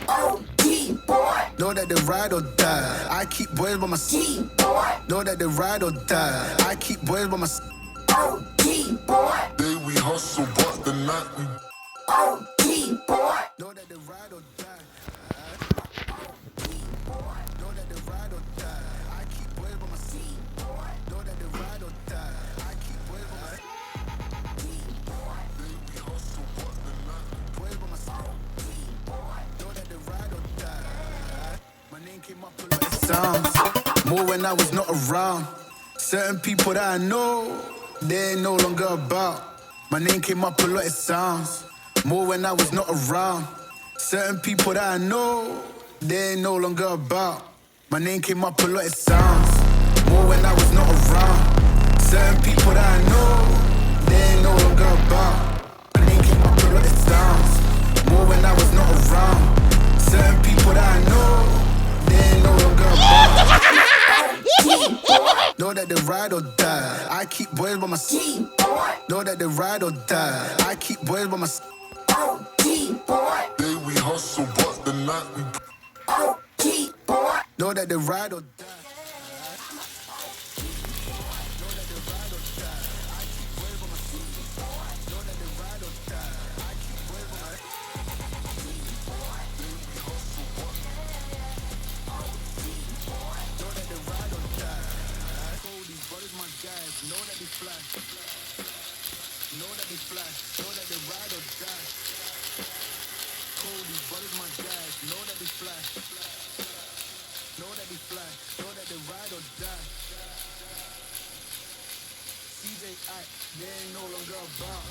OG boy. Know that they ride or die. I keep boys by my G boy. Know that they ride or die. I keep boys by my OG boy. Day we hustle, but the night we OG boy. Know that they ride or die. Know that they ride or die. I keep boys by my Know that they ride or die. I keep boys by my day we hustle, but the night boys by my Know that they ride or die. My name came up a lot of sounds. More when I was not around. Certain people that I know, they ain't no longer about. My name came up a lot of sounds. More when I was not around. Certain people that I know, they ain't no longer about. My name came up a lot of sounds. More when I was not around. Certain people that I know, they ain't no longer about. My name came up a lot of sounds. More when I was not around. Certain people that I know, they ain't no longer about. Know that they ride or die. I keep boys by my G boy. Know that they ride or die. I keep boys by my OG boy. day we hustle, but the night we OG boy. Know that they ride or die. Know that they fly. Know that they fly. Know that they ride or die. Cody, brothers, my guys. Know that they fly. Know that they fly. Know that they ride or die. CJ, they ain't no longer about.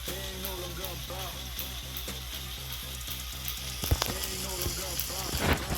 They ain't no longer about. They ain't no longer about.